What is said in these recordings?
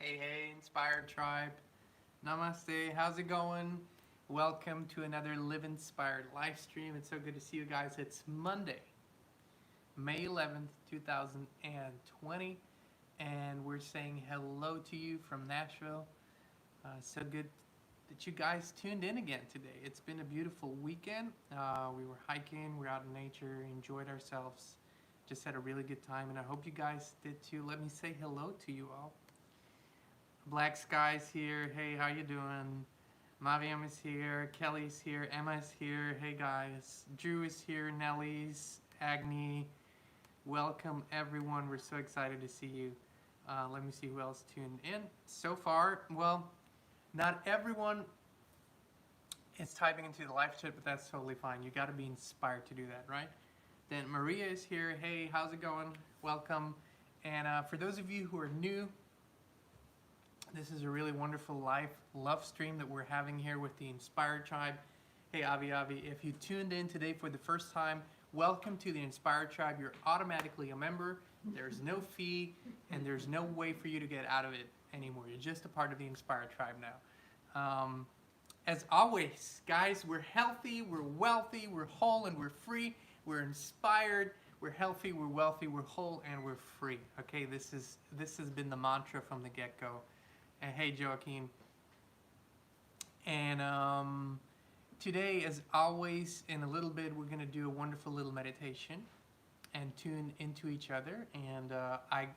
Hey, Inspired Tribe. Namaste. How's it going? Welcome to another Live Inspired live stream. It's so good to see you guys. It's Monday, May 11th, 2020, and we're saying hello to you from Nashville. So good that you guys tuned in again today. It's been a beautiful weekend. We were hiking, we're out in nature, enjoyed ourselves, just had a really good time, and I hope you guys did too. Let me say hello to you all. Black Sky's here. Hey, how you doing? Mariam is here. Kelly's here. Emma's here. Hey guys. Drew is here. Nellie's. Agni. Welcome everyone. We're so excited to see you. Let me see who else tuned in. So far, well, not everyone is typing into the live chat, but that's totally fine. You got to be inspired to do that, right? Then Maria is here. Hey, how's it going? Welcome. And for those of you who are new, this is a really wonderful live love stream that we're having here with the Inspired Tribe. Hey, Avi, if you tuned in today for the first time, welcome to the Inspired Tribe. You're automatically a member. There's no fee, and there's no way for you to get out of it anymore. You're just a part of the Inspired Tribe now. As always, guys, we're healthy, we're wealthy, we're whole, and we're free. We're inspired. We're healthy, we're wealthy, we're whole, and we're free. Okay, this has been the mantra from the get-go. And hey, Joaquin. And today, as always, in a little bit, we're going to do a wonderful little meditation and tune into each other. And I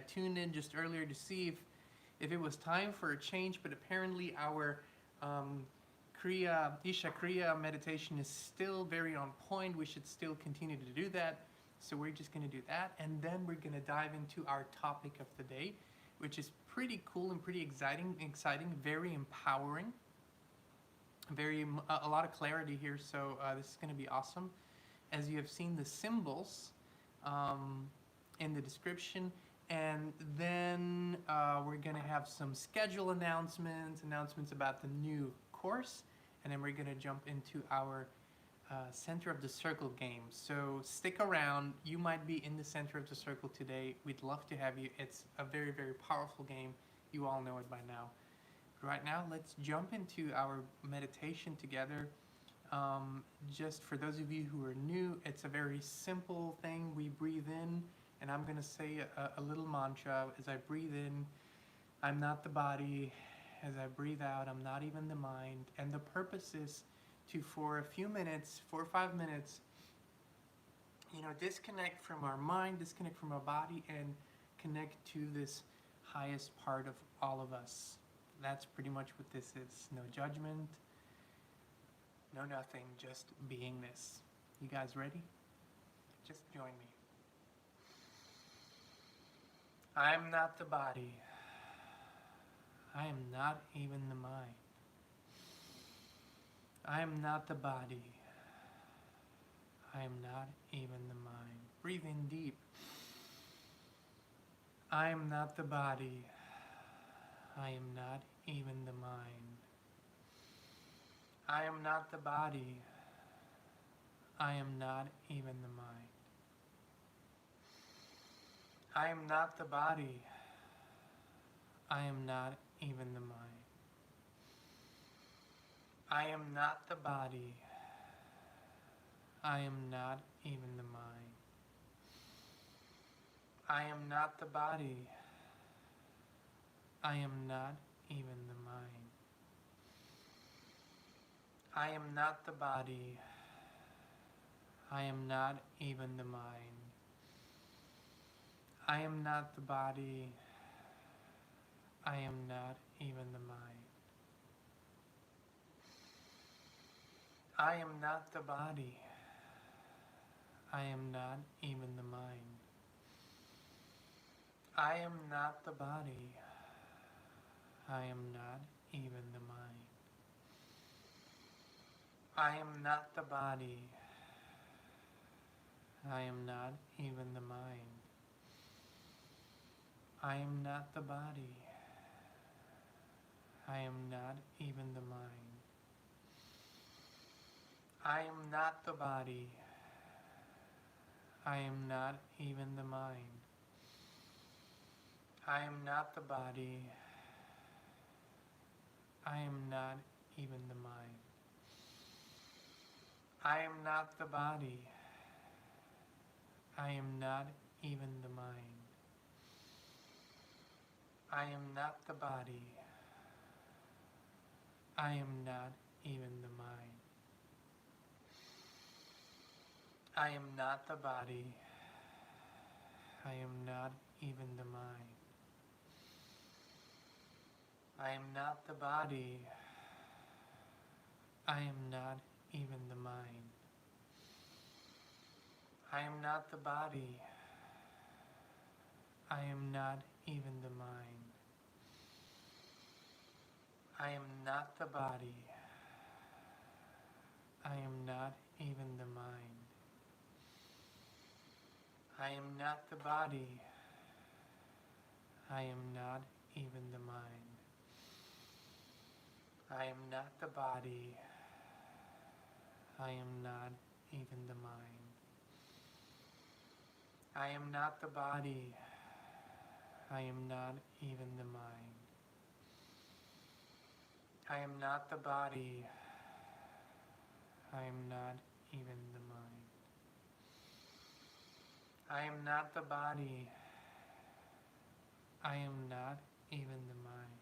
tuned in just earlier to see if it was time for a change, but apparently our Isha Kriya meditation is still very on point. We should still continue to do that. So we're just going to do that. And then we're going to dive into our topic of the day, which is pretty cool and pretty exciting, very empowering, a lot of clarity here. So this is going to be awesome. As you have seen the symbols in the description, and then we're going to have some schedule announcements about the new course, and then we're going to jump into our center of the circle game. So stick around. You might be in the center of the circle today. We'd love to have you. It's a very, very powerful game. You all know it by now. Right now, let's jump into our meditation together. Just for those of you who are new, it's a very simple thing. We breathe in, and I'm going to say a little mantra. As I breathe in, I'm not the body. As I breathe out, I'm not even the mind. And the purpose is to, for a few minutes, 4 or 5 minutes, disconnect from our mind, disconnect from our body, and connect to this highest part of all of us. That's pretty much what this is. No judgment, no nothing, just beingness. You guys ready? Just join me. I'm not the body. I am not even the mind. I am not the body. I am not even the mind. Breathe in deep. I am not the body. I am not even the mind. I am not the body. I am not even the mind. I am not the body. I am not even the mind. I am not the body. I am not even the mind. I am not the body. I am not even the mind. I am not the body. I am not even the mind. I am not the body. I am not even the mind. I am not the body. I am not even the mind. I am not the body. I am not even the mind. I am not the body. I am not even the mind. I am not the body. I am not even the mind. I am not the body. I am not even the mind. I am not the body. I am not even the mind. I am not the body. I am not even the mind. I am not the body. I am not even the mind. I am not the body. I am not even the mind. I am not the body. I am not even the mind. I am not the body. I am not even the mind. I am not the body. I am not even the mind. I am not the body. I am not even the mind. I am not the body. I am not even the mind. I am not the body. I am not even the mind. I am not the body. I am not even the mind. I am not the body. I am not even the mind.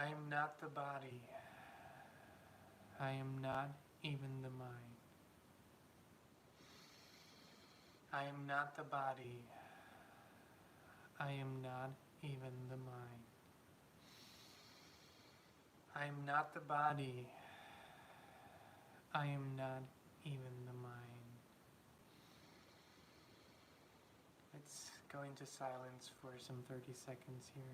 I am not the body. I am not even the mind. I am not the body. I am not even the mind. I am not the body. I am not even the mind. Let's go into silence for some 30 seconds here.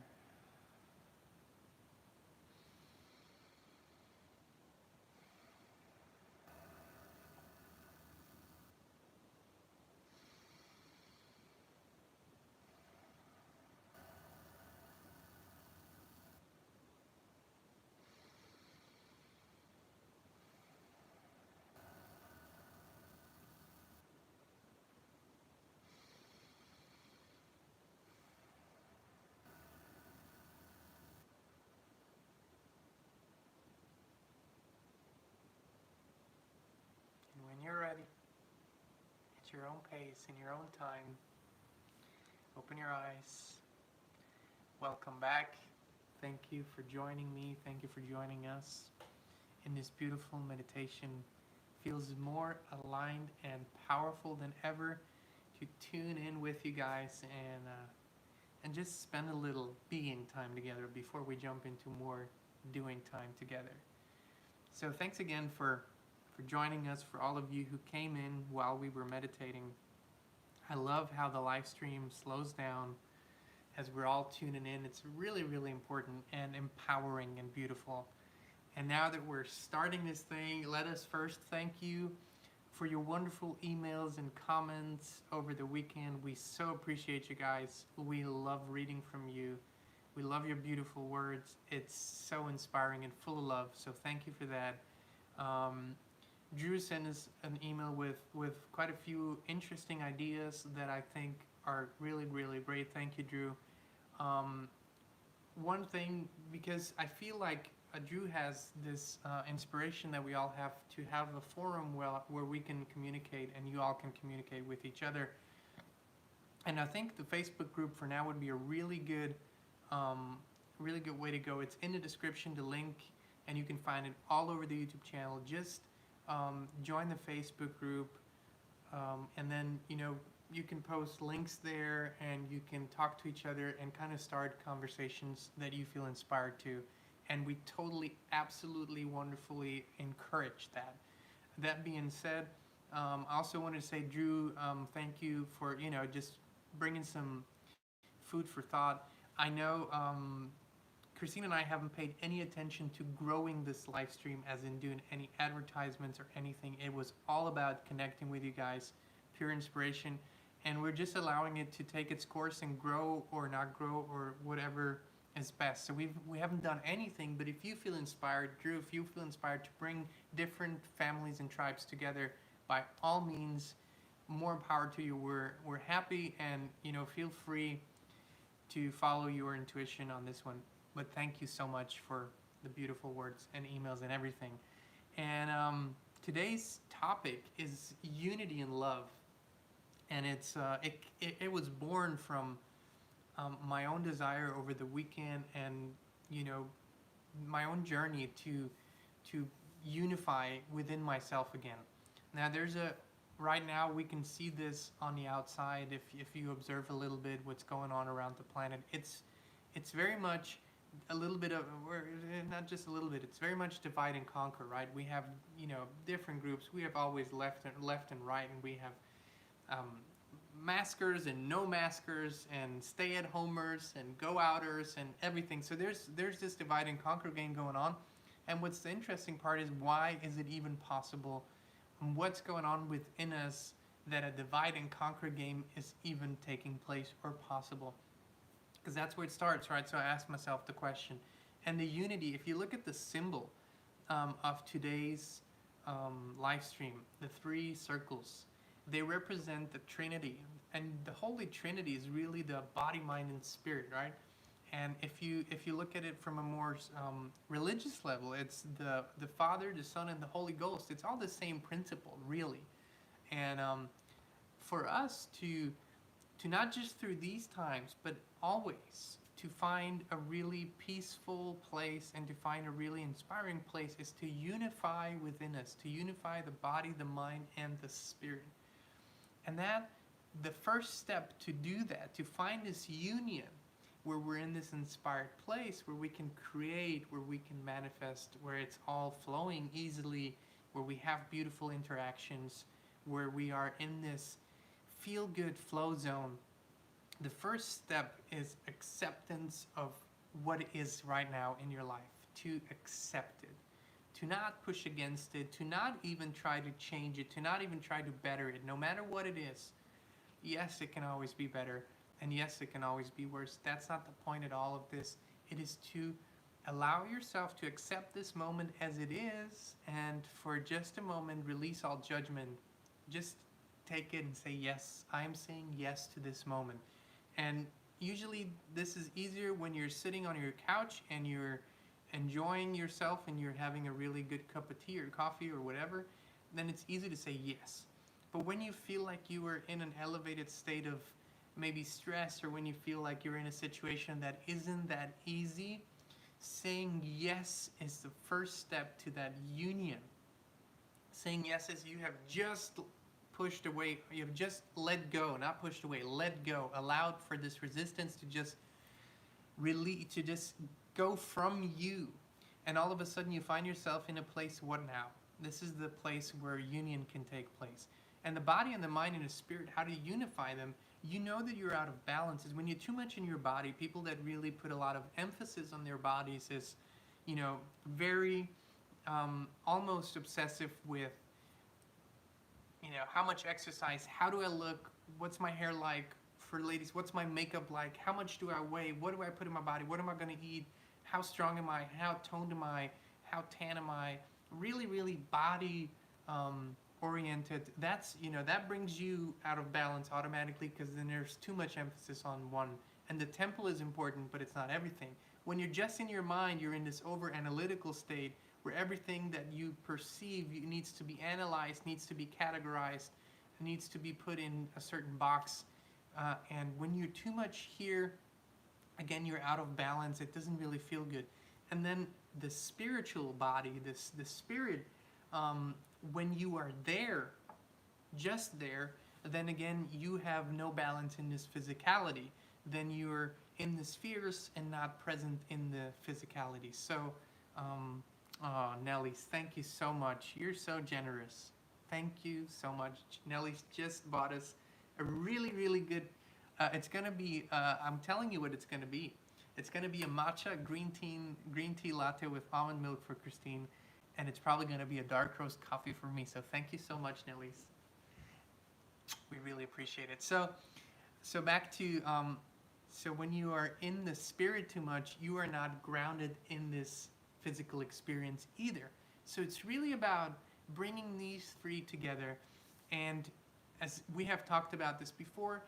And when you're ready, at your own pace, in your own time, open your eyes. Welcome back. Thank you for joining me. Thank you for joining us in this beautiful meditation. Feels more aligned and powerful than ever to tune in with you guys and just spend a little being time together before we jump into more doing time together. So thanks again for joining us, for all of you who came in while we were meditating. I love how the live stream slows down as we're all tuning in. It's really, really important and empowering and beautiful. And now that we're starting this thing, let us first thank you for your wonderful emails and comments over the weekend. We so appreciate you guys. We love reading from you. We love your beautiful words. It's so inspiring and full of love. So thank you for that. Drew sent us an email with quite a few interesting ideas that I think are really, really great. Thank you, Drew. One thing, because I feel like Drew has this inspiration that we all have to have a forum where we can communicate and you all can communicate with each other. And I think the Facebook group for now would be a really good way to go. It's in the description, the link, and you can find it all over the YouTube channel. Just join the Facebook group, and then you can post links there and you can talk to each other and kind of start conversations that you feel inspired to. And we totally, absolutely, wonderfully encourage that. That being said, I also wanted to say, Drew, thank you for just bringing some food for thought. I know Christine and I haven't paid any attention to growing this live stream, as in doing any advertisements or anything. It was all about connecting with you guys, pure inspiration, and we're just allowing it to take its course and grow or not grow or whatever is best. So we haven't done anything, but if you feel inspired, Drew, if you feel inspired to bring different families and tribes together, by all means, more power to you. We're happy, and feel free to follow your intuition on this one. But thank you so much for the beautiful words and emails and everything. And today's topic is unity and love, and it was born from my own desire over the weekend, and my own journey to unify within myself again. Now right now we can see this on the outside. If you observe a little bit what's going on around the planet, it's very much a little bit of, or not just a little bit, it's very much divide and conquer, right? We have different groups. We have always left and right, and we have maskers and no maskers, and stay at homers and go outers and everything. So there's this divide and conquer game going on. And what's the interesting part is, why is it even possible? And what's going on within us that a divide and conquer game is even taking place or possible? Because that's where it starts, right? So I asked myself the question. And the unity, if you look at the symbol of today's live stream, the 3 circles, they represent the Trinity. And the Holy Trinity is really the body, mind, and spirit, right? And if you look at it from a more religious level, it's the Father, the Son, and the Holy Ghost. It's all the same principle, really. And for us to not just through these times, but always to find a really peaceful place and to find a really inspiring place, is to unify within us, to unify the body, the mind, and the spirit. And that the first step to do that, to find this union where we're in this inspired place, where we can create, where we can manifest, where it's all flowing easily, where we have beautiful interactions, where we are in this feel-good flow zone. The first step is acceptance of what is right now in your life, to accept it, to not push against it, to not even try to change it, to not even try to better it, no matter what it is. Yes, it can always be better, and yes, it can always be worse. That's not the point at all of this. It is to allow yourself to accept this moment as it is, and for just a moment, release all judgment. Just take it and say, yes, I'm saying yes to this moment. And usually this is easier when you're sitting on your couch and you're enjoying yourself and you're having a really good cup of tea or coffee or whatever. Then it's easy to say yes. But when you feel like you are in an elevated state of maybe stress, or when you feel like you're in a situation that isn't that easy, saying yes is the first step to that union. Saying yes is you have just pushed away, you have just let go, not pushed away, let go, allowed for this resistance to just release, to just go from you. And all of a sudden you find yourself in a place, what now? This is the place where union can take place. And the body and the mind and the spirit, how to unify them, you know that you're out of balance is when you're too much in your body. People that really put a lot of emphasis on their bodies is, very almost obsessive with, how much exercise, how do I look, what's my hair like, for ladies, what's my makeup like, how much do I weigh, what do I put in my body, what am I going to eat, how strong am I, how toned am I, how tan am I, really, really body oriented. That's, that brings you out of balance automatically, because then there's too much emphasis on one. And the temple is important, but it's not everything. When you're just in your mind, you're in this over analytical state where everything that you perceive needs to be analyzed, needs to be categorized, needs to be put in a certain box. And when you're too much here, again, you're out of balance. It doesn't really feel good. And then the spiritual body, the spirit, when you are there, just there, then again, you have no balance in this physicality. Then you're in the spheres and not present in the physicality. So, Nelly's, thank you so much. You're so generous. Thank you so much. Nelly's just bought us a really, really good, it's going to be, I'm telling you what it's going to be. It's going to be a matcha green tea latte with almond milk for Christine, and it's probably going to be a dark roast coffee for me. So thank you so much, Nelly's. We really appreciate it. So back to, so when you are in the spirit too much, you are not grounded in this physical experience either. So it's really about bringing these 3 together and as we have talked about this before,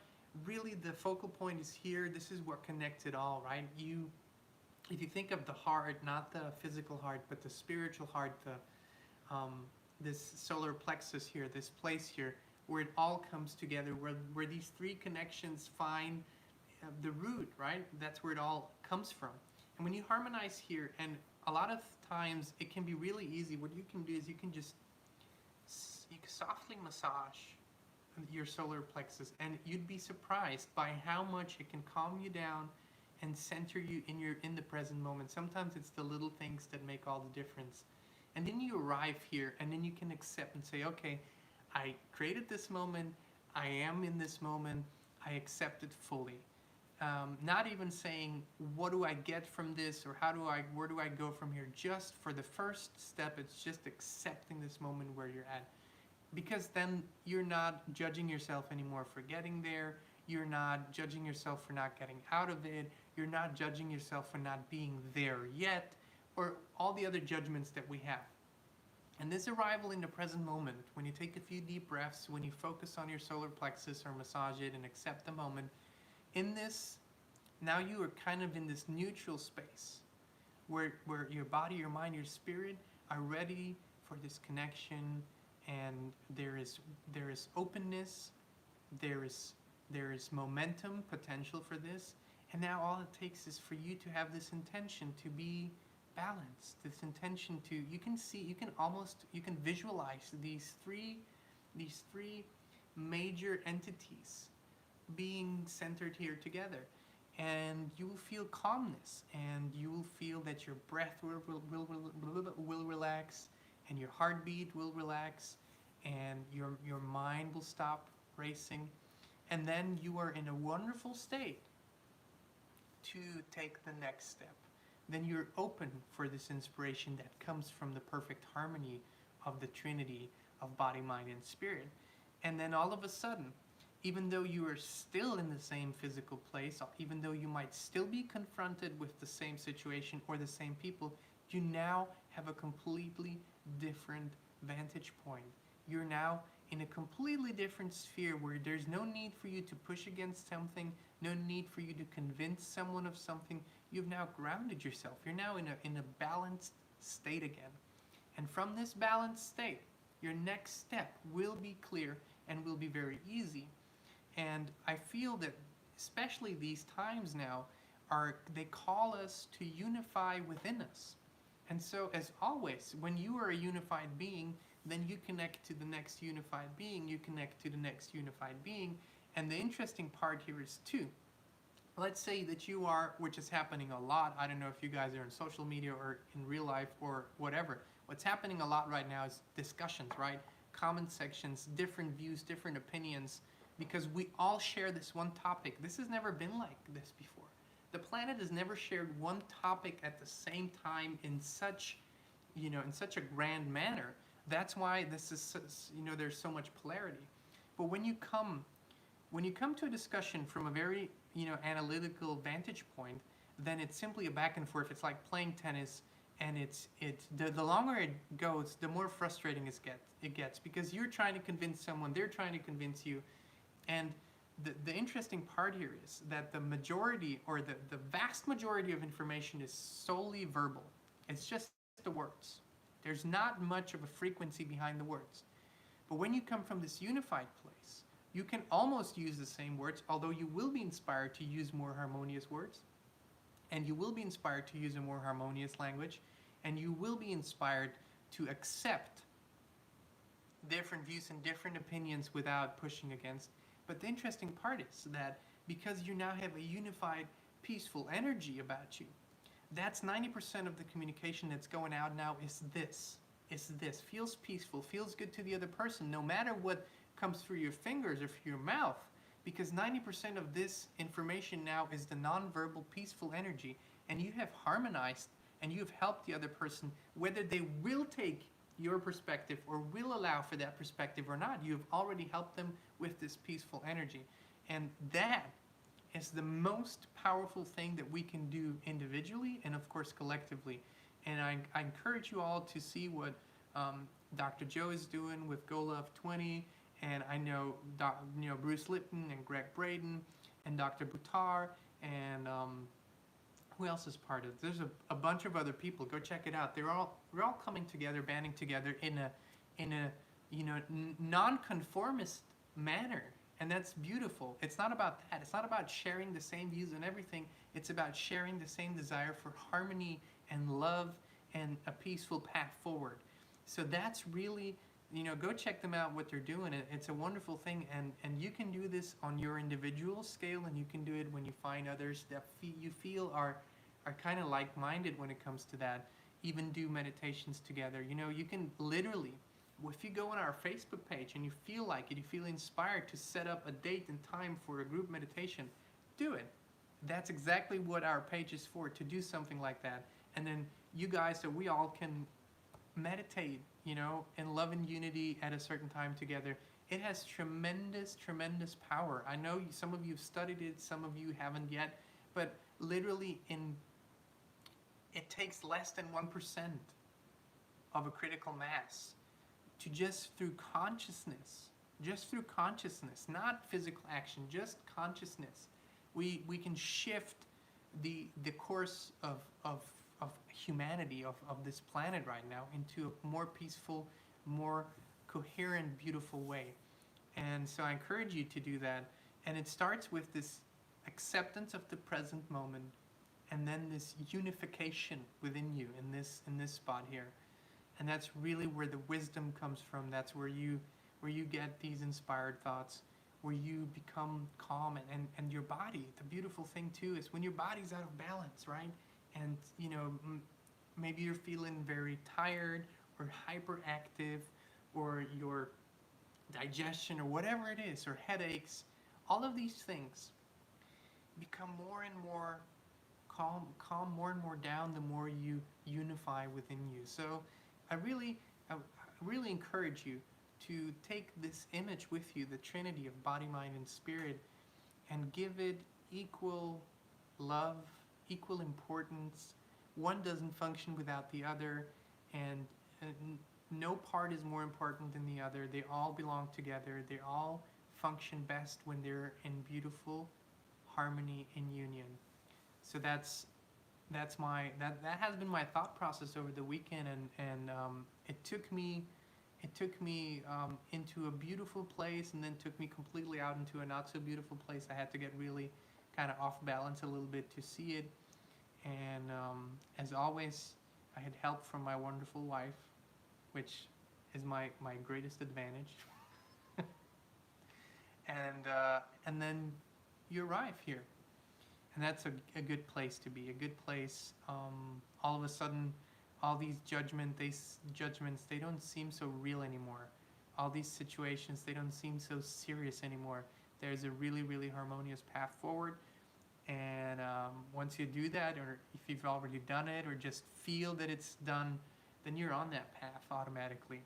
really the focal point is here. This is what connects it all, right? If you think of the heart, not the physical heart, but the spiritual heart, this solar plexus here, this place here, where it all comes together, where these three connections find the root, right? That's where it all comes from. And when you harmonize here, and a lot of times it can be really easy, what you can do is you can softly massage your solar plexus, and you'd be surprised by how much it can calm you down and center you in the present moment. Sometimes it's the little things that make all the difference. And then you arrive here, and then you can accept and say, okay, I created this moment, I am in this moment, I accept it fully. Not even saying, what do I get from this, or where do I go from here? Just for the first step, it's just accepting this moment where you're at. Because then you're not judging yourself anymore for getting there. You're not judging yourself for not getting out of it. You're not judging yourself for not being there yet, or all the other judgments that we have. And this arrival in the present moment, when you take a few deep breaths, when you focus on your solar plexus or massage it and accept the moment, in this, now you are kind of in this neutral space where your body, your mind, your spirit are ready for this connection, and there is openness, there is momentum, potential for this, and now all it takes is for you to have this intention to be balanced, this intention to, you can visualize these three major entities being centered here together, and you will feel calmness, and you will feel that your breath will relax, and your heartbeat will relax, and your mind will stop racing, and then you are in a wonderful state to take the next step. Then you're open for this inspiration that comes from the perfect harmony of the Trinity of body, mind, and spirit. And then all of a sudden, even though you are still in the same physical place, even though you might still be confronted with the same situation or the same people, you now have a completely different vantage point. You're now in a completely different sphere where there's no need for you to push against something, no need for you to convince someone of something. You've now grounded yourself. You're now in a balanced state again. And from this balanced state, your next step will be clear and will be very easy. And I feel that especially these times now they call us to unify within us. And so, as always, when you are a unified being, then you connect to the next unified being, you connect to the next unified being. And the interesting part here is too, let's say that you are, which is happening a lot, I don't know if you guys are in social media or in real life or whatever, what's happening a lot right now is discussions, right? Comment sections, different views, different opinions, because we all share this one topic. This has never been like this before. The planet has never shared one topic at the same time in such a grand manner. That's why this is, there's so much polarity. But when you come to a discussion from a very, analytical vantage point, then it's simply a back and forth. It's like playing tennis, and the longer it goes, the more frustrating it gets, because you're trying to convince someone, they're trying to convince you, and the interesting part here is that the majority, or the vast majority of information is solely verbal. It's just the words. There's not much of a frequency behind the words. But when you come from this unified place, you can almost use the same words, although you will be inspired to use more harmonious words, and you will be inspired to use a more harmonious language, and you will be inspired to accept different views and different opinions without pushing against. But the interesting part is that because you now have a unified, peaceful energy about you, that's 90% of the communication that's going out now is this. Feels peaceful, feels good to the other person, no matter what comes through your fingers or through your mouth, because 90% of this information now is the nonverbal, peaceful energy, and you have harmonized and you have helped the other person, whether they will take your perspective or will allow for that perspective or not. You've already helped them with this peaceful energy. And that is the most powerful thing that we can do individually and of course collectively. And I encourage you all to see what Dr. Joe is doing with Goal of 20, and I know Bruce Lipton and Greg Braden and Dr. Buttar and who else is part of it? There's a bunch of other people. Go check it out. We're all coming together, banding together in a non-conformist manner, and that's beautiful. It's not about that. It's not about sharing the same views and everything. It's about sharing the same desire for harmony and love and a peaceful path forward. So that's really, go check them out, what they're doing. It's a wonderful thing, and you can do this on your individual scale, and you can do it when you find others that you feel are kind of like-minded when it comes to that. Even do meditations together. You can literally, if you go on our Facebook page and you feel like it, you feel inspired to set up a date and time for a group meditation, do it. That's exactly what our page is for, to do something like that. And then you guys, so we all can meditate, in love and unity at a certain time together. It has tremendous, tremendous power. I know some of you have studied it, some of you haven't yet, but literally it takes less than 1% of a critical mass to just through consciousness, not physical action, just consciousness, we can shift the course of humanity, of this planet right now, into a more peaceful, more coherent, beautiful way. And so I encourage you to do that. And it starts with this acceptance of the present moment, and then this unification within you in this spot here. And that's really where the wisdom comes from. That's where you get these inspired thoughts, where you become calm, and your body. The beautiful thing too is when your body's out of balance, right? And maybe you're feeling very tired or hyperactive, or your digestion or whatever it is, or headaches. All of these things become more and more calm more and more down the more you unify within you. So I really encourage you to take this image with you, the Trinity of body, mind, and spirit, and give it equal love, equal importance. One doesn't function without the other, and no part is more important than the other. They all belong together. They all function best when they're in beautiful harmony and union. So that has been my thought process over the weekend, and it took me into a beautiful place, and then took me completely out into a not so beautiful place. I had to get really kind of off balance a little bit to see it, and as always, I had help from my wonderful wife, which is my greatest advantage. And then you arrive here. And that's a good place to be, a good place. All of a sudden, all these judgments, they don't seem so real anymore. All these situations, they don't seem so serious anymore. There's a really, really harmonious path forward. And once you do that, or if you've already done it, or just feel that it's done, then you're on that path automatically.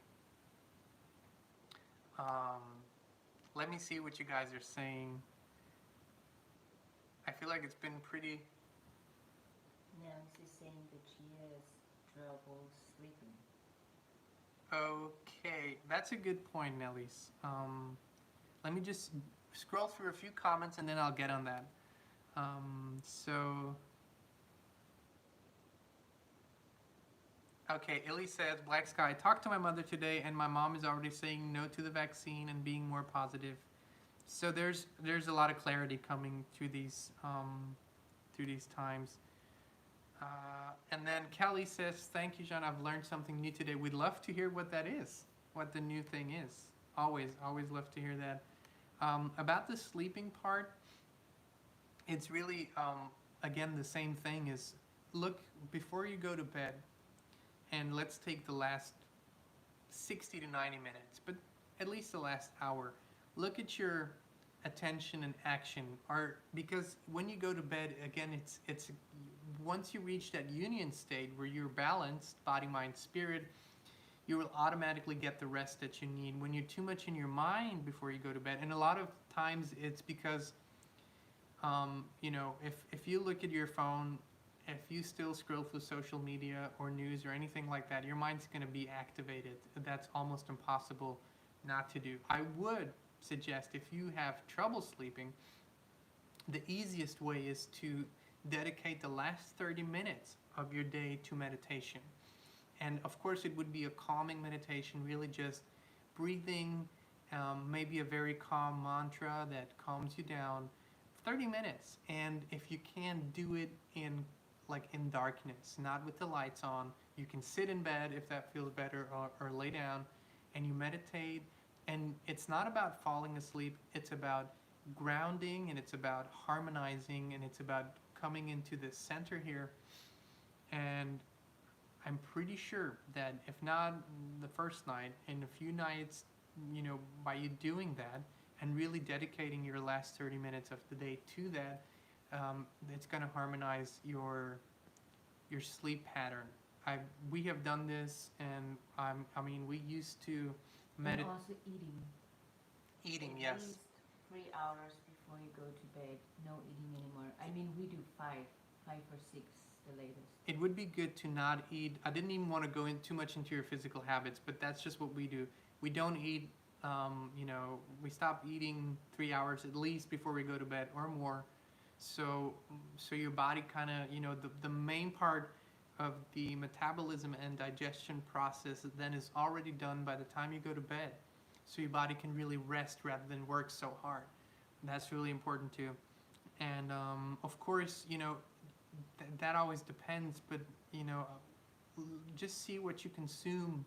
Let me see what you guys are saying. I feel like it's been pretty... Nancy's saying that she has trouble sleeping. Okay, that's a good point, Nelly's. Let me just scroll through a few comments and then I'll get on that. Okay, Illy says, Black Sky, talked to my mother today and my mom is already saying no to the vaccine and being more positive. So there's a lot of clarity coming through these times. And then Kelly says, thank you, Jean. I've learned something new today. We'd love to hear what that is, what the new thing is. Always love to hear that. About the sleeping part, it's really, again, the same thing is, look, before you go to bed, and let's take the last 60 to 90 minutes, but at least the last hour, look at your attention and action, because when you go to bed, again, it's once you reach that union state where you're balanced, body, mind, spirit, you will automatically get the rest that you need. When you're too much in your mind before you go to bed, and a lot of times it's because, if you look at your phone, if you still scroll through social media or news or anything like that, your mind's going to be activated. That's almost impossible not to do. I would suggest if you have trouble sleeping, the easiest way is to dedicate the last 30 minutes of your day to meditation. And of course, it would be a calming meditation, really just breathing, maybe a very calm mantra that calms you down. 30 minutes. And if you can, do it in darkness, not with the lights on. You can sit in bed if that feels better, or lay down, and you meditate. And it's not about falling asleep, it's about grounding, and it's about harmonizing, and it's about coming into the center here. And I'm pretty sure that if not the first night, in a few nights, by you doing that and really dedicating your last 30 minutes of the day to that, it's going to harmonize your sleep pattern. We have done this, and we used to And also eating, at yes. least 3 hours before you go to bed. No eating anymore. I mean, we do 5 or 6, the latest. It would be good to not eat. I didn't even want to go in too much into your physical habits, but that's just what we do. We don't eat, we stop eating 3 hours at least before we go to bed, or more. So your body kind of, the main part of the metabolism and digestion process then is already done by the time you go to bed. So your body can really rest rather than work so hard. That's really important too. And of course, that always depends, but just see what you consume,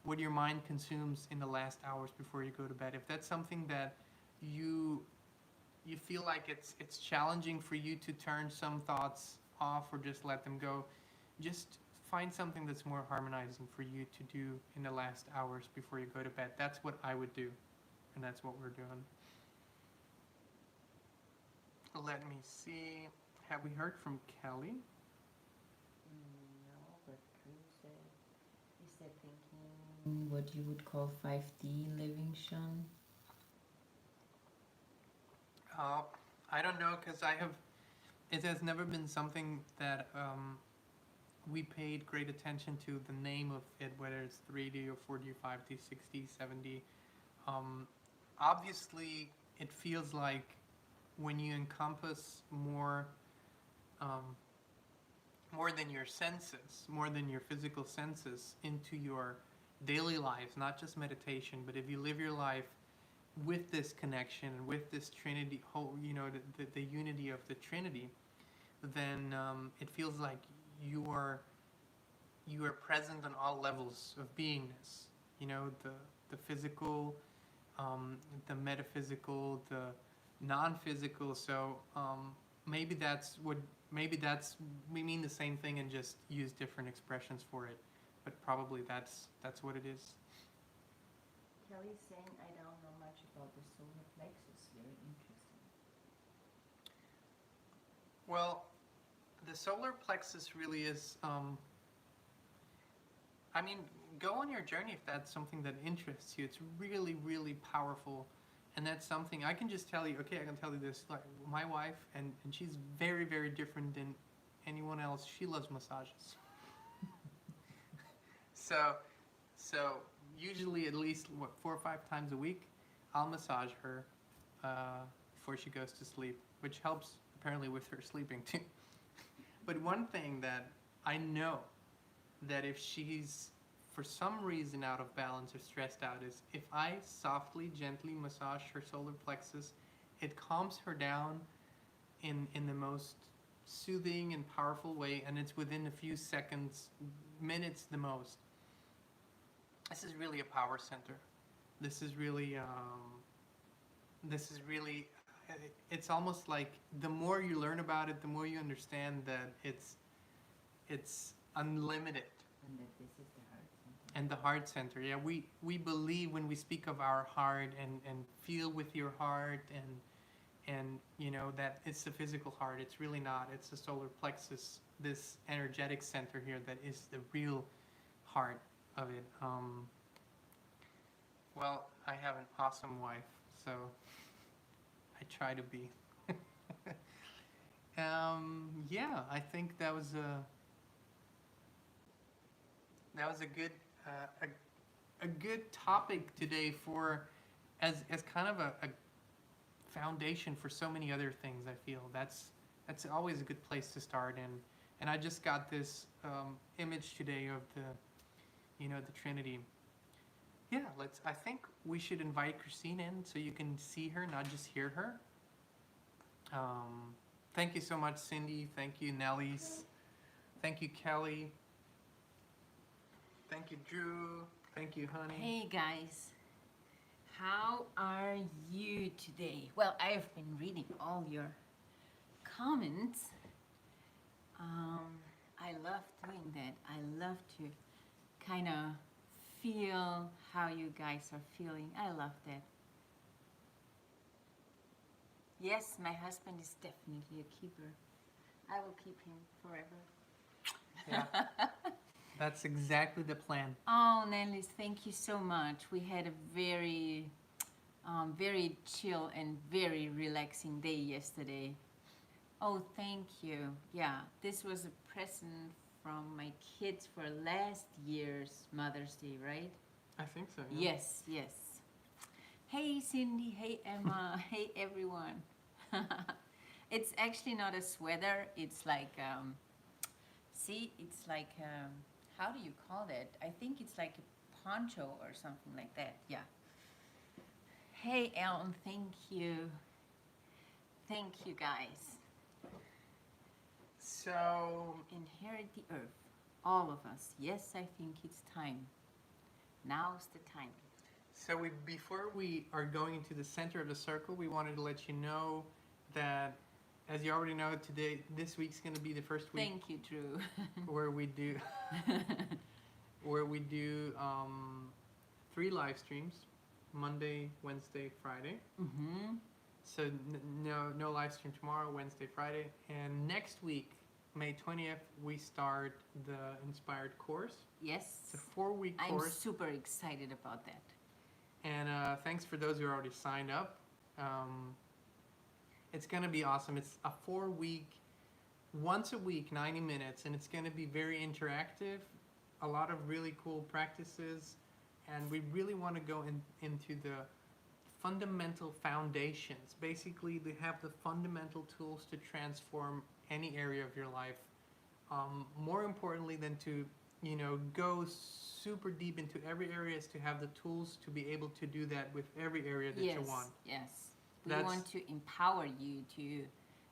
what your mind consumes in the last hours before you go to bed. If that's something that you feel like it's challenging for you to turn some thoughts off or just let them go, just find something that's more harmonizing for you to do in the last hours before you go to bed. That's what I would do, and that's what we're doing. Let me see. Have we heard from Kelly? No, but Drew said thinking what you would call 5D living, Sean. I don't know, because it has never been something that we paid great attention to, the name of it, whether it's 3D or 4D, 5D, 6D, 7D. Obviously, it feels like when you encompass more than your senses, more than your physical senses, into your daily lives, not just meditation, but if you live your life with this connection and with this Trinity, the unity of the Trinity, then it feels like you are present on all levels of beingness. The physical, the metaphysical, the non-physical. So maybe we mean the same thing and just use different expressions for it, but probably that's what it is. Kelly's saying, I don't know much about the solar plexus. Very interesting. Well, the solar plexus really is, go on your journey if that's something that interests you. It's really, really powerful. And that's something I can just tell you. Okay, I can tell you this. Like my wife, and she's very, very different than anyone else. She loves massages. So usually at least 4 or 5 times a week, I'll massage her before she goes to sleep, which helps apparently with her sleeping too. But one thing that I know, that if she's for some reason out of balance or stressed out, is if I softly, gently massage her solar plexus, it calms her down in the most soothing and powerful way, and it's within a few seconds, minutes the most. This is really a power center. This is really, it's almost like the more you learn about it, the more you understand that it's unlimited. And that this is the heart center. And the heart center, yeah, we believe when we speak of our heart and feel with your heart and that it's the physical heart. It's really not. It's the solar plexus, this energetic center here, that is the real heart of it. Well, I have an awesome wife, so I try to be. Yeah, I think that was a good a good topic today for as kind of a foundation for so many other things. I feel that's always a good place to start. And I just got this image today of the Trinity. Yeah, I think we should invite Kristin in so you can see her, not just hear her. Thank you so much, Cindy. Thank you, Nellies. Thank you, Kelly. Thank you, Drew. Thank you, honey. Hey guys, how are you today? Well, I have been reading all your comments. I love doing that. I love to kind of feel how you guys are feeling. I love that. Yes, my husband is definitely a keeper. I will keep him forever. Yeah. That's exactly the plan. Oh, Nellis, thank you so much. We had a very, very chill and very relaxing day yesterday. Oh, thank you. Yeah, this was a present from my kids for last year's Mother's Day, right? I think so. Yeah. Yes, yes. Hey, Cindy. Hey, Emma. Hey, everyone. It's actually not a sweater. It's like, see, it's like, how do you call that? I think it's like a poncho or something like that. Yeah. Hey, Ellen. Thank you. Thank you, guys. So, Inherit the earth. All of us. Yes, I think it's time. Now's the time. So before we are going into the center of the circle, we wanted to let you know that, as you already know, this week's going to be the first week. Thank you, Drew. where we do 3 live streams, Monday, Wednesday, Friday. Mm-hmm. So no live stream tomorrow, Wednesday, Friday, and next week, May 20th, we start the Inspired course. Yes. It's a 4-week course. I'm super excited about that. And thanks for those who already signed up. It's going to be awesome. It's a 4-week, once a week, 90 minutes, and it's going to be very interactive, a lot of really cool practices, and we really want to go into the fundamental foundations. Basically, they have the fundamental tools to transform any area of your life. More importantly than to go super deep into every area is to have the tools to be able to do that with every area that you want. Yes. We want to empower you to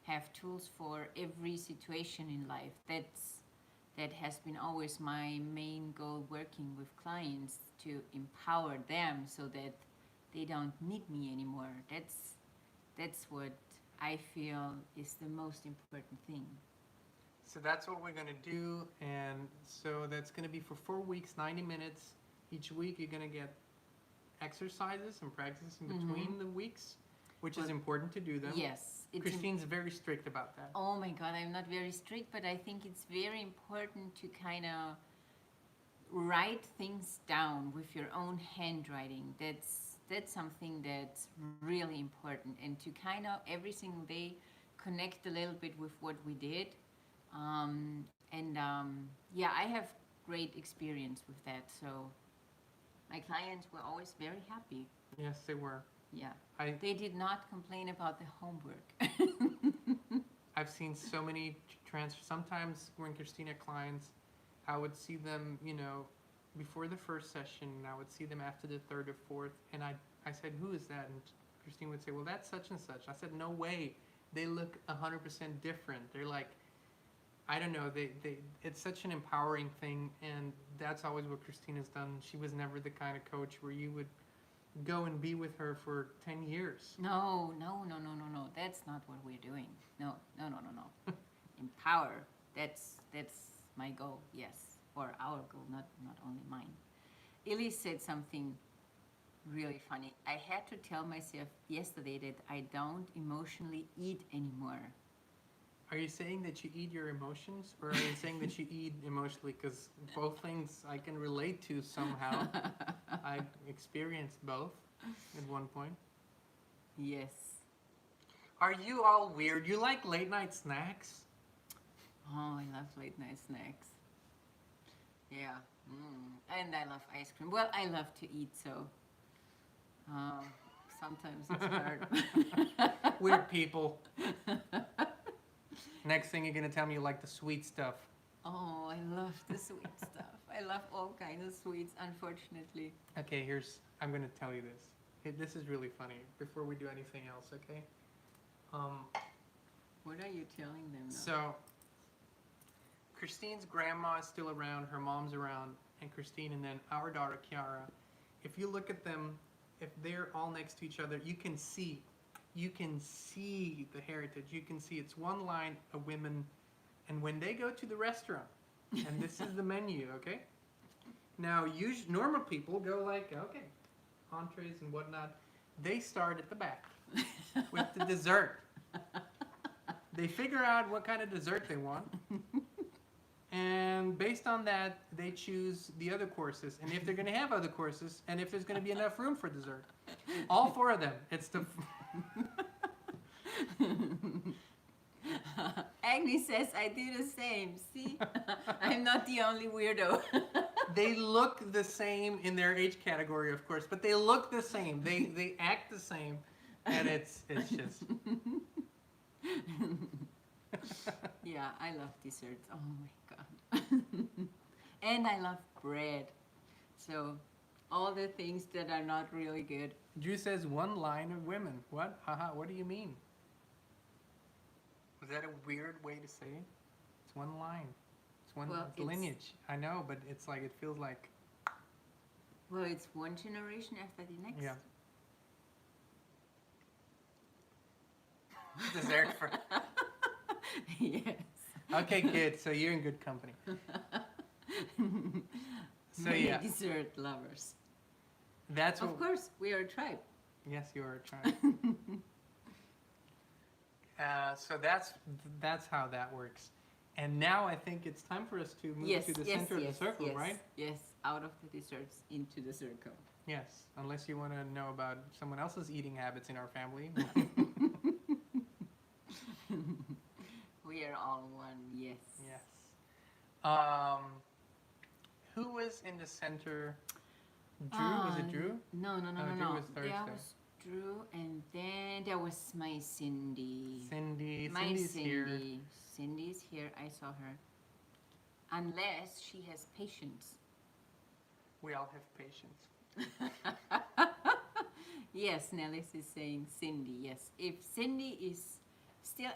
have tools for every situation in life. That has been always my main goal working with clients, to empower them so that they don't need me anymore. That's what I feel is the most important thing. So that's what we're going to do, and so that's going to be for 4 weeks, 90 minutes. Each week you're going to get exercises and practices in between the weeks, which is important to do them. Yes. Kristin's very strict about that. Oh my God, I'm not very strict, but I think it's very important to kind of write things down with your own handwriting. That's something that's really important, and to kind of every single day connect a little bit with what we did. Yeah, I have great experience with that. So my clients were always very happy. Yes, they were. Yeah. They did not complain about the homework. I've seen so many transfers. Sometimes when Kristina clients, I would see them, before the first session, and I would see them after the third or fourth, and I said, who is that? And Kristin would say, well, that's such and such. I said, no way. They look 100% different. They're like, I don't know. It's such an empowering thing, and that's always what Kristina's done. She was never the kind of coach where you would go and be with her for 10 years. No. That's not what we're doing. No. Empower. That's my goal. Yes, or our goal, not only mine. Ellie said something really funny. I had to tell myself yesterday that I don't emotionally eat anymore. Are you saying that you eat your emotions, or are you saying that you eat emotionally? Because both things I can relate to somehow. I experienced both at one point. Yes. Are you all weird? You like late night snacks? Oh, I love late night snacks. Yeah, And I love ice cream. Well, I love to eat, so sometimes it's hard. Weird people. Next thing you're gonna tell me you like the sweet stuff. Oh, I love the sweet stuff. I love all kinds of sweets, unfortunately. Okay, I'm gonna tell you this. This is really funny. Before we do anything else, okay? What are you telling them now? So, Christine's grandma is still around, her mom's around, and Christine, and then our daughter Kiara. If you look at them, if they're all next to each other, you can see the heritage. You can see it's one line of women, and when they go to the restaurant, and this is the menu, okay? Now, normal people go like, okay, entrees and whatnot. They start at the back with the dessert. They figure out what kind of dessert they want. And based on that, they choose the other courses. And if they're going to have other courses, and if there's going to be enough room for dessert. All four of them. It's the... Agnes says, I do the same. See? I'm not the only weirdo. They look the same in their age category, of course, but they look the same. They act the same. And it's just... Yeah, I love desserts. Oh my God. And I love bread. So all the things that are not really good. Drew says one line of women. What? Haha, what do you mean? Is that a weird way to say it? It's one line. It's one lineage. I know, but it's like, it feels like... Well, it's one generation after the next. Yeah. Dessert for... Yes. Okay, good. So you're in good company. So Many yeah, dessert lovers. that's what. Of course, we are a tribe. Yes, you are trying. So that's how that works. And now I think it's time for us to move to the center of the circle, right? Yes, out of the desserts into the circle. Yes, unless you want to know about someone else's eating habits in our family. We are all one, yes. Yes. Who was in the center? Drew? Was it Drew? No. Drew was Thursday. There was Drew, and then there was my Cindy. Cindy's here. Cindy's here. I saw her. Unless she has patience. We all have patience. Yes, Nellis is saying Cindy. Yes, if Cindy is still,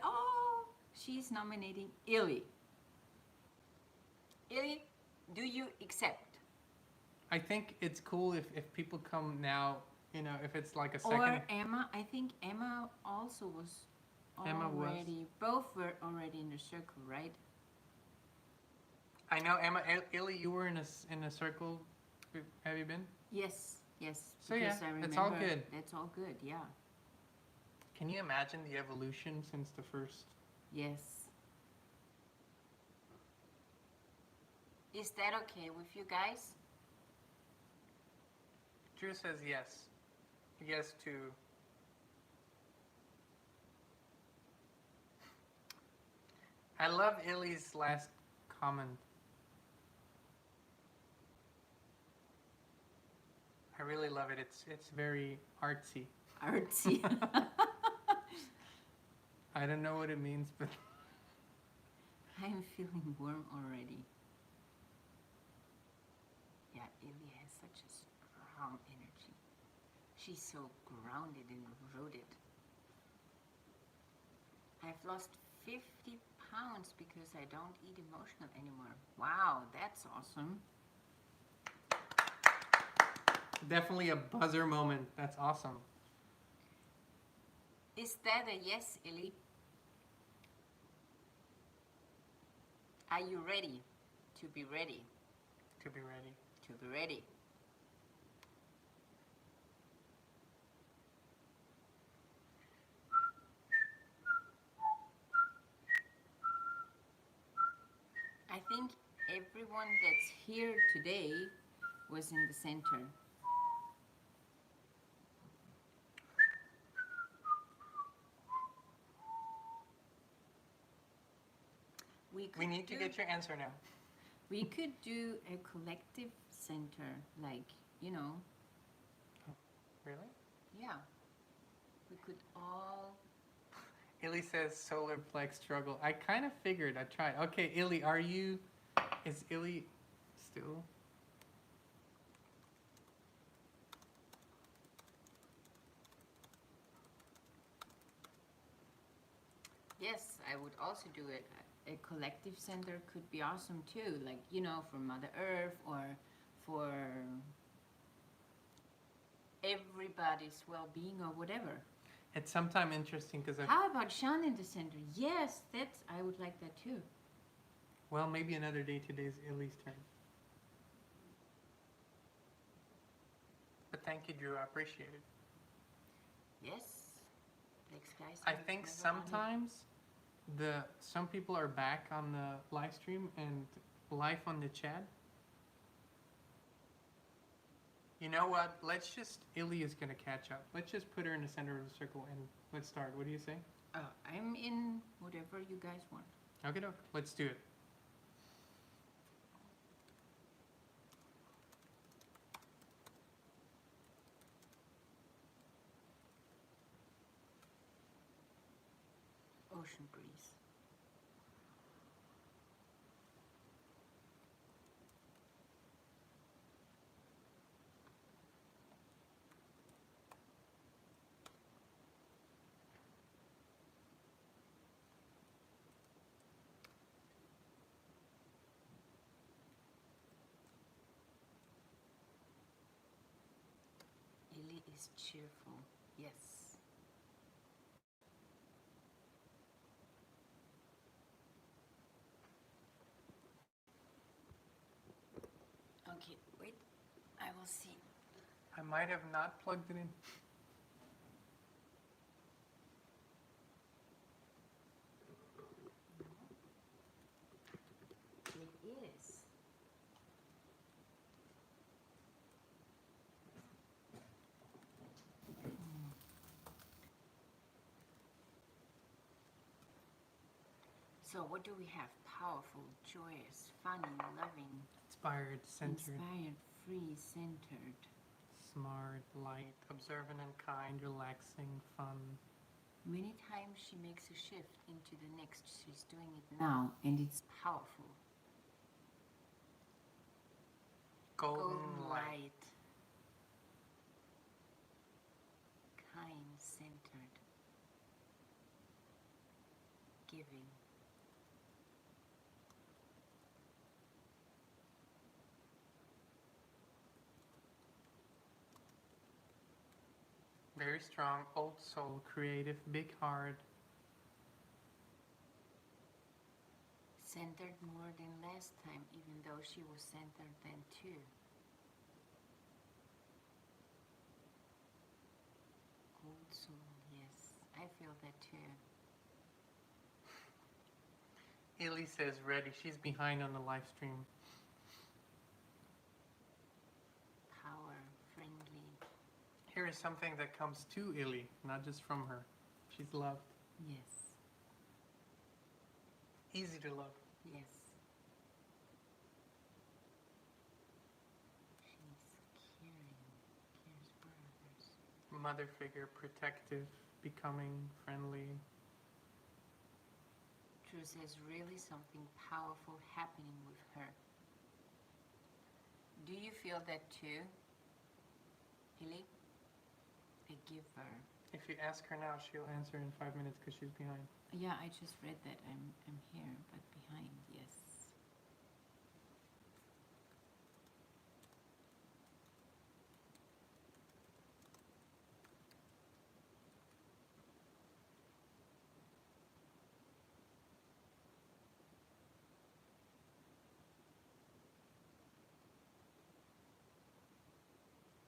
she's nominating Illy. Illy, do you accept? I think it's cool if people come now, if it's like a second. Or Emma. I think Emma also was already. Both were already in the circle, right? I know, Emma. Illy, you were in a circle. Have you been? Yes. So yeah, I remember it's all good. That's all good, yeah. Can you imagine the evolution since the first? Yes. Is that okay with you guys? Drew says yes. Yes to... I love Illy's last comment. I really love it. It's very artsy. Artsy. I don't know what it means, but... I'm feeling warm already. Yeah, Illy has such a strong energy. She's so grounded and rooted. I've lost 50 pounds because I don't eat emotional anymore. Wow, that's awesome. Definitely a buzzer moment. That's awesome. Is that a yes, Illy? Are you ready to be ready? To be ready. To be ready. I think everyone that's here today was in the center. We need to get your answer now. We could do a collective center, like, you know, Really? yeah. We could all. Illy says solar plex struggle. I kind of figured. I tried. Okay, Illy, is Illy still? Yes, I would also do it. A collective center could be awesome too, like, you know, for Mother Earth or for everybody's well-being or whatever. It's sometimes interesting because How about Sean in the center? Yes, I would like that too. well, maybe another day. Today's Illy's turn. But thank you, Drew. I appreciate it. Yes. Thanks, guys. I think sometimes some people are back on the live stream and live on the chat. You know what? Illy is gonna catch up. Let's just put her in the center of the circle and let's start. What do you say? I'm in whatever you guys want. Okay, doke. Let's do it. Ocean breeze. Illy is cheerful. Yes. Okay, wait. I will see. I might have not plugged it in. It is. So what do we have? Powerful, joyous, funny, loving, Inspired, centered, inspired, free, centered. smart, light, observant and kind, relaxing, fun. Many times she makes a shift into the next. She's doing it now, and it's powerful. Golden light. Kind, centered, giving. Very strong, old soul, creative, big heart. Centered more than last time, even though she was centered then too. Old soul, yes. I feel that too. Illy says ready. She's behind on the live stream. Power, friendly. Here is something that comes to Illy, not just from her. She's loved. Yes. Easy to love. Yes. She's caring, cares for others. Mother figure, protective, becoming, friendly. Truth says really something powerful happening with her. Do you feel that too, Illy? A giver. If you ask her now, she'll answer in 5 minutes because she's behind. Yeah, I just read that. I'm here, but behind, yes.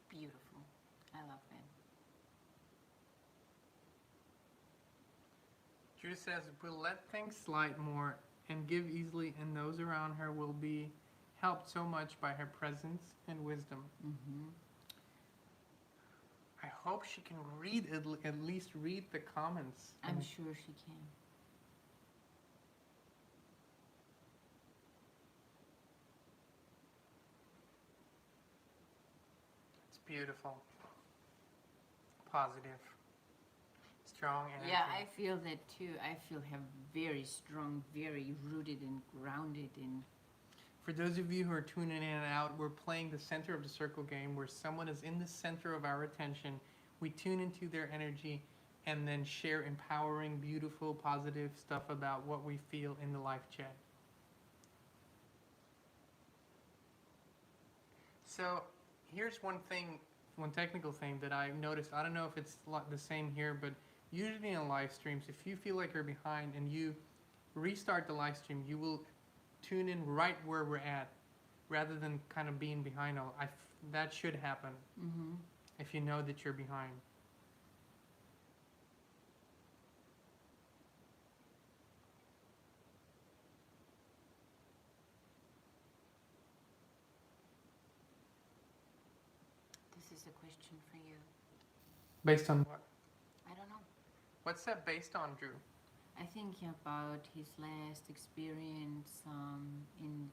Beautiful. I love that. Drew says, we'll let things slide more and give easily, and those around her will be helped so much by her presence and wisdom. Mm-hmm. I hope she can read, at least read the comments. I'm sure she can. Beautiful. Positive. Strong energy. Yeah, I feel that too. I feel very strong, very rooted and grounded in. For those of you who are tuning in and out, we're playing the center of the circle game where someone is in the center of our attention. We tune into their energy and then share empowering, beautiful, positive stuff about what we feel in the live chat. So here's one technical thing that I noticed. I don't know if it's the same here, but usually in live streams, if you feel like you're behind and you restart the live stream, you will tune in right where we're at, rather than kind of being behind. That should happen if you know that you're behind. This is a question for you. Based on what? I don't know. What's that based on, Drew? I think about his last experience in,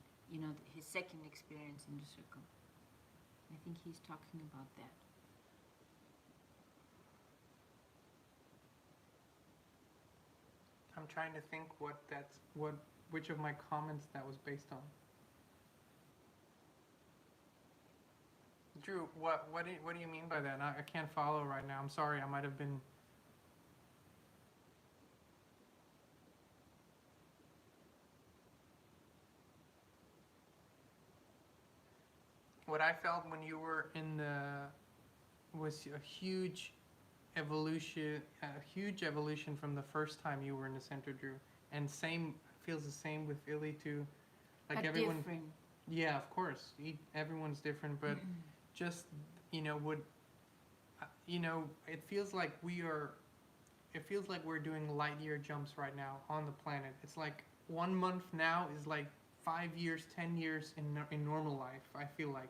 his second experience in the circle. I think he's talking about that. I'm trying to think which of my comments that was based on. Drew, what do you mean by that? I can't follow right now. I'm sorry. I might have been. What I felt when you were was a huge evolution from the first time you were in the center, Drew. And feels the same with Illy too. Like but everyone. Different. Yeah, of course. Everyone's different, but just it feels like we're doing light year jumps right now on the planet. It's like 1 month now is like 5 years, 10 years in normal life, I feel like.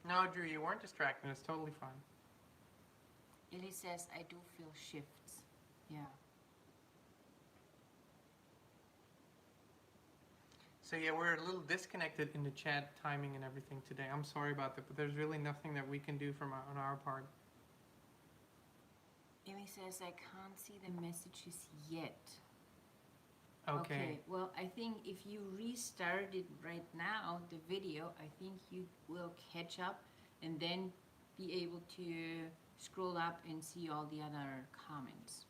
No, Drew, you weren't distracted. It's totally fine. Illy says, I do feel shifts. Yeah. So yeah, we're a little disconnected in the chat timing and everything today. I'm sorry about that, but there's really nothing that we can do on our part. Illy says, I can't see the messages yet. Okay. Well, I think if you restarted right now the video, I think you will catch up and then be able to scroll up and see all the other comments.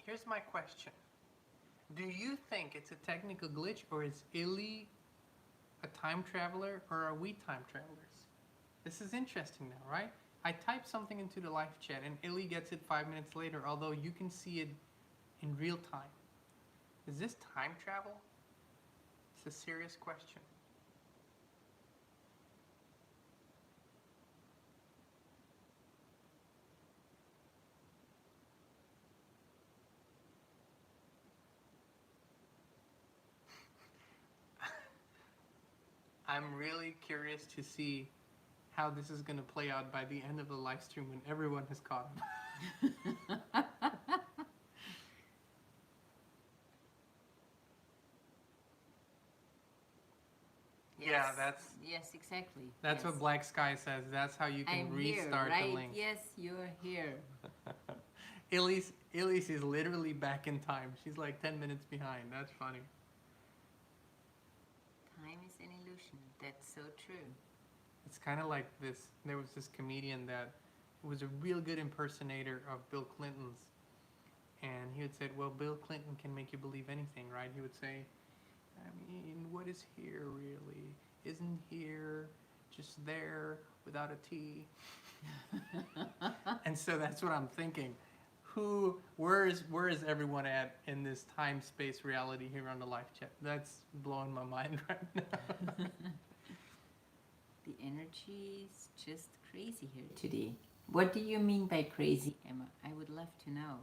Here's my question. Do you think it's a technical glitch, or is Illy a time traveler, or are we time travelers? This is interesting now, right? I type something into the live chat and Illy gets it 5 minutes later, although you can see it in real time. Is this time travel? It's a serious question. I'm really curious to see how this is going to play out by the end of the live stream when everyone has caught up. Yeah, Yes, exactly. That's what Black Sky says. That's how you can restart here, right? the link. Yes, you're here. Elise is literally back in time. She's like 10 minutes behind. That's funny. Time is an illusion. That's so true. It's kind of like this. There was this comedian that was a real good impersonator of Bill Clinton's. And he would say, well, Bill Clinton can make you believe anything, right? He would say, I mean, what is here really? Isn't here just there without a T? And so that's what I'm thinking. Where is everyone at in this time-space reality here on the live chat? That's blowing my mind right now. The energy is just crazy here today. What do you mean by crazy, Emma? I would love to know.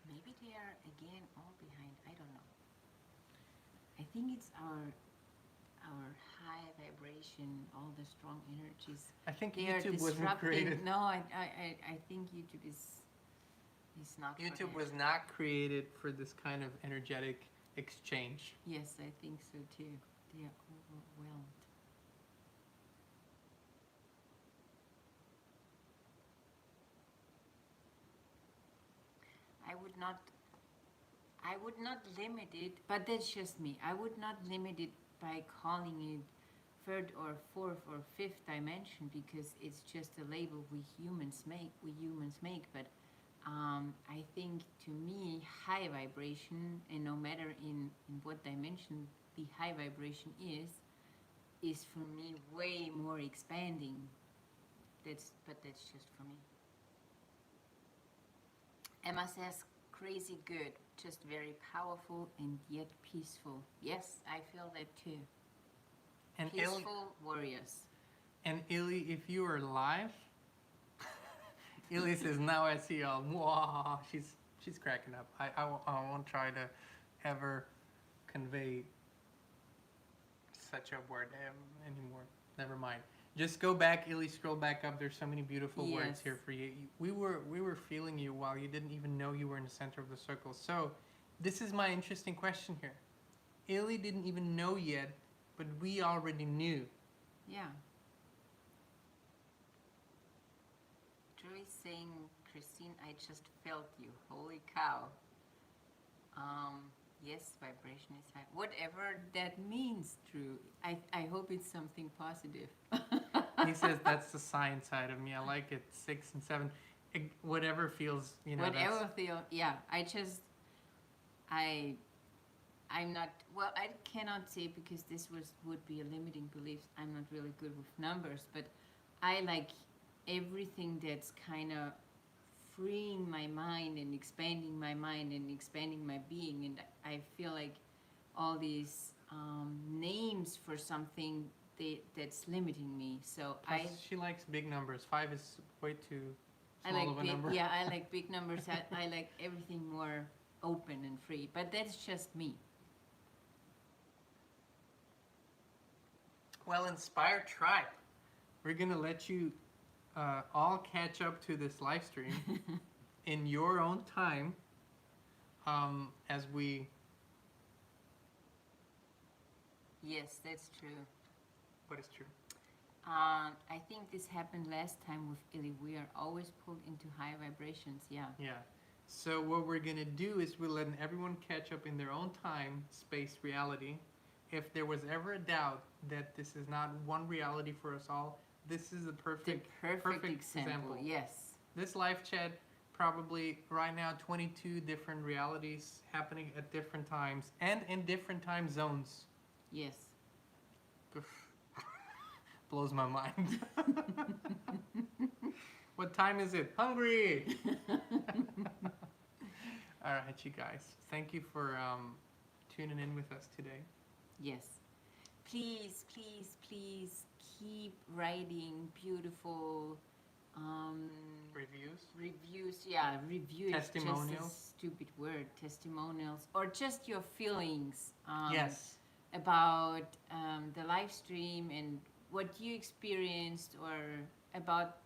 Maybe they are again all behind. I don't know. I think it's our high vibration, all the strong energies. I think They are YouTube wasn't disrupting. created. No, I think YouTube is not. for YouTube that. was not created for this kind of energetic exchange. Yes, I think so too. They are overwhelmed. I would not limit it, but that's just me. I would not limit it by calling it third or fourth or fifth dimension, because it's just a label we humans make. But I think, to me, high vibration, and no matter in what dimension the high vibration is for me way more expanding. But that's just for me. Emma says, crazy good, just very powerful and yet peaceful. Yes, I feel that too. And Peaceful warriors. And Illy, if you are live, Illy says, now I see y'all. Wow, she's cracking up. I won't try to ever convey such a word anymore. Never mind. Just go back, Illy, scroll back up. There's so many beautiful words here for you. We were feeling you while you didn't even know you were in the center of the circle. So this is my interesting question here. Illy didn't even know yet, but we already knew. Yeah. Joy saying, Christine, I just felt you. Holy cow. Yes, vibration is high. Whatever that means, Drew. I hope it's something positive. He says that's the science side of me. I like it. 6 and 7. Whatever feels, Whatever feel. Yeah. I'm not, well, I cannot say, because this would be a limiting belief. I'm not really good with numbers, but I like everything that's kind of freeing my mind and expanding my mind and expanding my being. And I feel like all these names for something that's limiting me. So she likes big numbers. 5 is way too I small like of a big, number. yeah, I like big numbers. I like everything more open and free. But that's just me. Well, Inspired Tribe, we're going to let you all catch up to this live stream in your own time as we... Yes, that's true. What is true? I think this happened last time with Illy. We are always pulled into high vibrations, yeah. Yeah. So what we're going to do is we're letting everyone catch up in their own time, space, reality. If there was ever a doubt that this is not one reality for us all, this is the perfect example. Yes. This live chat, probably right now 22 different realities happening at different times and in different time zones. Yes. Blows my mind. What time is it? Hungry! All right, you guys. Thank you for tuning in with us today. Yes. Please, please, please keep writing beautiful reviews. Yeah, reviews. Testimonials. Just a stupid word. Testimonials. Or just your feelings. Yes. About the live stream and what you experienced, or about,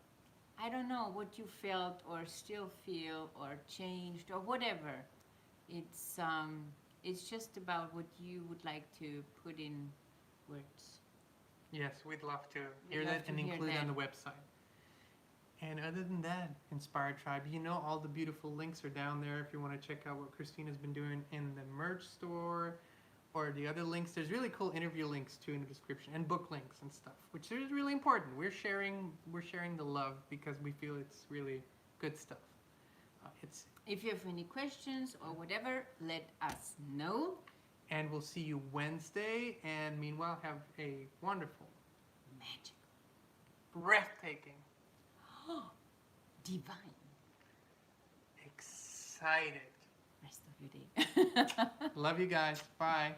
I don't know, what you felt or still feel or changed or whatever. It's just about what you would like to put in words. Yes, we'd love to hear that and include it on the website. And other than that, Inspired Tribe, all the beautiful links are down there if you want to check out what Christina's been doing in the merch store or the other links. There's really cool interview links too in the description, and book links and stuff, which is really important. We're sharing the love because we feel it's really good stuff. If you have any questions or whatever, let us know. And we'll see you Wednesday. And meanwhile, have a wonderful, magical, breathtaking, divine, excited rest of your day. Love you guys. Bye.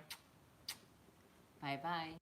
Bye-bye.